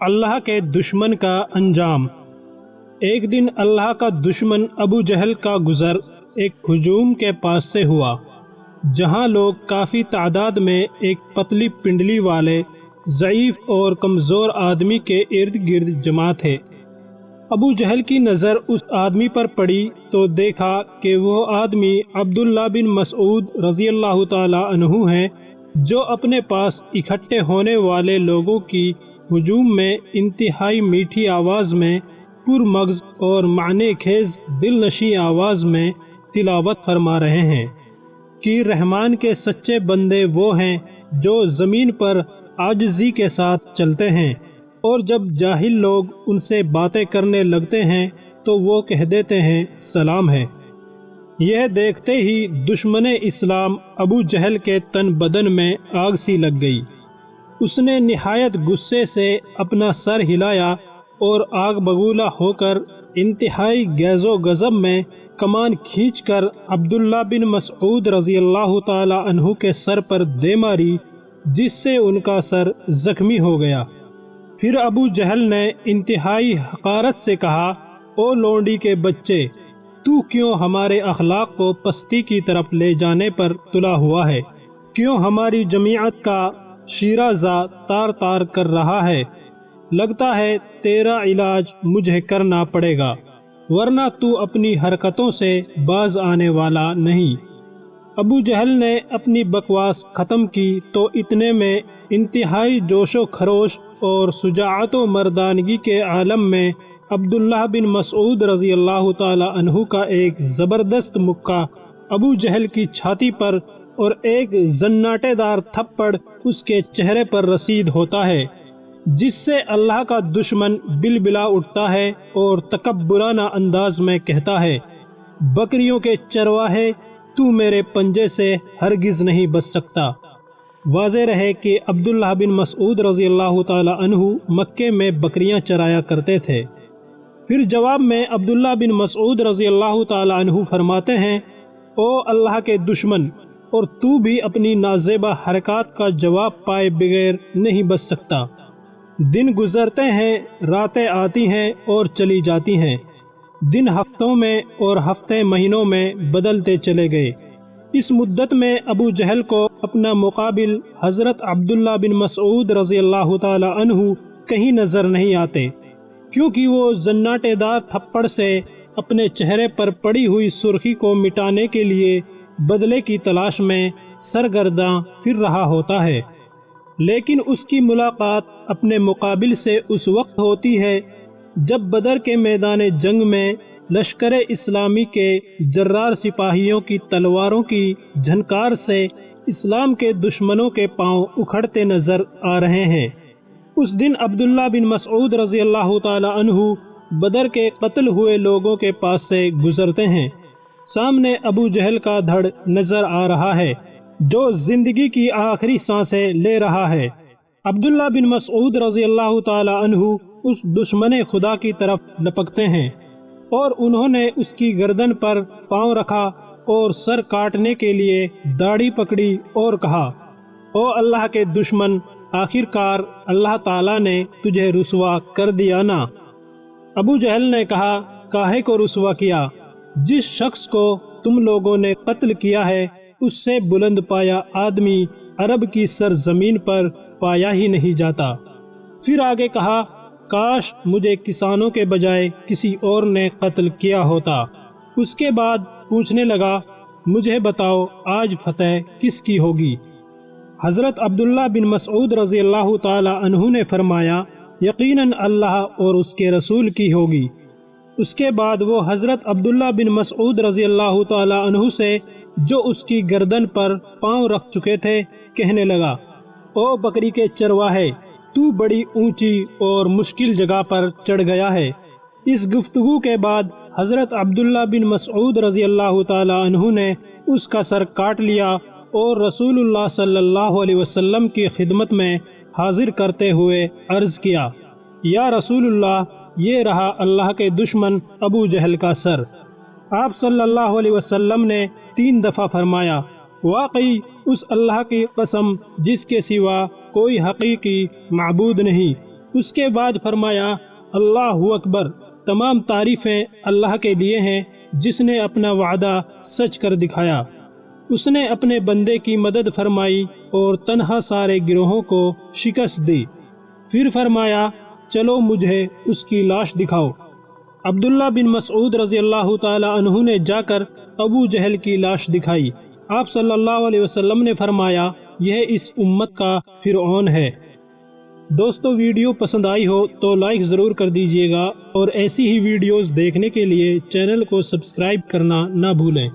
اللہ کے دشمن کا انجام۔ ایک دن اللہ کا دشمن ابو جہل کا گزر ایک ہجوم کے پاس سے ہوا، جہاں لوگ کافی تعداد میں ایک پتلی پنڈلی والے ضعیف اور کمزور آدمی کے ارد گرد جمع تھے۔ ابو جہل کی نظر اس آدمی پر پڑی تو دیکھا کہ وہ آدمی عبداللہ بن مسعود رضی اللہ تعالی عنہ ہیں، جو اپنے پاس اکٹھے ہونے والے لوگوں کی ہجوم میں انتہائی میٹھی آواز میں پرمغز اور معنی خیز دل نشیں آواز میں تلاوت فرما رہے ہیں کہ رحمان کے سچے بندے وہ ہیں جو زمین پر عاجزی کے ساتھ چلتے ہیں، اور جب جاہل لوگ ان سے باتیں کرنے لگتے ہیں تو وہ کہہ دیتے ہیں سلام ہے۔ یہ دیکھتے ہی دشمن اسلام ابو جہل کے تن بدن میں آگ سی لگ گئی۔ اس نے نہایت غصے سے اپنا سر ہلایا اور آگ بگولا ہو کر انتہائی غیظ و غضب میں کمان کھینچ کر عبداللہ بن مسعود رضی اللہ تعالی عنہ کے سر پر دے ماری، جس سے ان کا سر زخمی ہو گیا۔ پھر ابو جہل نے انتہائی حقارت سے کہا، او لونڈی کے بچے، تو کیوں ہمارے اخلاق کو پستی کی طرف لے جانے پر تلا ہوا ہے؟ کیوں ہماری جماعت کا شیرازہ تار تار کر رہا ہے؟ لگتا ہے تیرا علاج مجھے کرنا پڑے گا، ورنہ تو اپنی حرکتوں سے باز آنے والا نہیں۔ ابو جہل نے اپنی بکواس ختم کی تو اتنے میں انتہائی جوش و خروش اور شجاعت و مردانگی کے عالم میں عبداللہ بن مسعود رضی اللہ تعالی عنہ کا ایک زبردست مکہ ابو جہل کی چھاتی پر اور ایک زناٹے دار تھپڑ اس کے چہرے پر رسید ہوتا ہے، جس سے اللہ کا دشمن بلبلا اٹھتا ہے اور تکبرانہ انداز میں کہتا ہے، بکریوں کے چرواہے، تو میرے پنجے سے ہرگز نہیں بچ سکتا۔ واضح رہے کہ عبداللہ بن مسعود رضی اللہ تعالی عنہ مکے میں بکریاں چرایا کرتے تھے۔ پھر جواب میں عبداللہ بن مسعود رضی اللہ تعالی عنہ فرماتے ہیں، او اللہ کے دشمن، اور تو بھی اپنی نازیبہ حرکات کا جواب پائے بغیر نہیں بچ سکتا۔ دن گزرتے ہیں، راتیں آتی ہیں اور چلی جاتی ہیں، دن ہفتوں میں اور ہفتے مہینوں میں بدلتے چلے گئے۔ اس مدت میں ابو جہل کو اپنا مقابل حضرت عبداللہ بن مسعود رضی اللہ تعالی عنہ کہیں نظر نہیں آتے، کیونکہ وہ زناٹے دار تھپڑ سے اپنے چہرے پر پڑی ہوئی سرخی کو مٹانے کے لیے بدلے کی تلاش میں سرگرداں پھر رہا ہوتا ہے۔ لیکن اس کی ملاقات اپنے مقابل سے اس وقت ہوتی ہے جب بدر کے میدان جنگ میں لشکر اسلامی کے جرار سپاہیوں کی تلواروں کی جھنکار سے اسلام کے دشمنوں کے پاؤں اکھڑتے نظر آ رہے ہیں۔ اس دن عبداللہ بن مسعود رضی اللہ تعالی عنہ بدر کے قتل ہوئے لوگوں کے پاس سے گزرتے ہیں۔ سامنے ابو جہل کا دھڑ نظر آ رہا ہے، جو زندگی کی آخری سانسیں لے رہا ہے۔ عبداللہ بن مسعود رضی اللہ تعالی عنہ اس دشمن خدا کی طرف لپکتے ہیں، اور انہوں نے اس کی گردن پر پاؤں رکھا اور سر کاٹنے کے لیے داڑھی پکڑی اور کہا، او اللہ کے دشمن، آخر کار اللہ تعالیٰ نے تجھے رسوا کر دیا نا۔ ابو جہل نے کہا، کاہے کو رسوا کیا؟ جس شخص کو تم لوگوں نے قتل کیا ہے اس سے بلند پایا آدمی عرب کی سرزمین پر پایا ہی نہیں جاتا۔ پھر آگے کہا، کاش مجھے کسانوں کے بجائے کسی اور نے قتل کیا ہوتا۔ اس کے بعد پوچھنے لگا، مجھے بتاؤ آج فتح کس کی ہوگی؟ حضرت عبداللہ بن مسعود رضی اللہ تعالی عنہ نے فرمایا، یقیناً اللہ اور اس کے رسول کی ہوگی۔ اس کے بعد وہ حضرت عبداللہ بن مسعود رضی اللہ تعالی عنہ سے، جو اس کی گردن پر پاؤں رکھ چکے تھے، کہنے لگا، او بکری کے چرواہے، تو بڑی اونچی اور مشکل جگہ پر چڑھ گیا ہے۔ اس گفتگو کے بعد حضرت عبداللہ بن مسعود رضی اللہ تعالی عنہ نے اس کا سر کاٹ لیا اور رسول اللہ صلی اللہ علیہ وسلم کی خدمت میں حاضر کرتے ہوئے عرض کیا، یا رسول اللہ، یہ رہا اللہ کے دشمن ابو جہل کا سر۔ آپ صلی اللہ علیہ وسلم نے 3 دفعہ فرمایا، واقعی اس اللہ کی قسم جس کے سوا کوئی حقیقی معبود نہیں، اس کے بعد فرمایا اللہ اکبر، تمام تعریفیں اللہ کے لیے ہیں جس نے اپنا وعدہ سچ کر دکھایا۔ اس نے اپنے بندے کی مدد فرمائی اور تنہا سارے گروہوں کو شکست دی۔ پھر فرمایا چلو مجھے اس کی لاش دکھاؤ۔ عبداللہ بن مسعود رضی اللہ تعالی عنہ نے جا کر ابو جہل کی لاش دکھائی۔ آپ صلی اللہ علیہ وسلم نے فرمایا یہ اس امت کا فرعون ہے۔ دوستو ویڈیو پسند آئی ہو تو لائک ضرور کر دیجئے گا اور ایسی ہی ویڈیوز دیکھنے کے لیے چینل کو سبسکرائب کرنا نہ بھولیں۔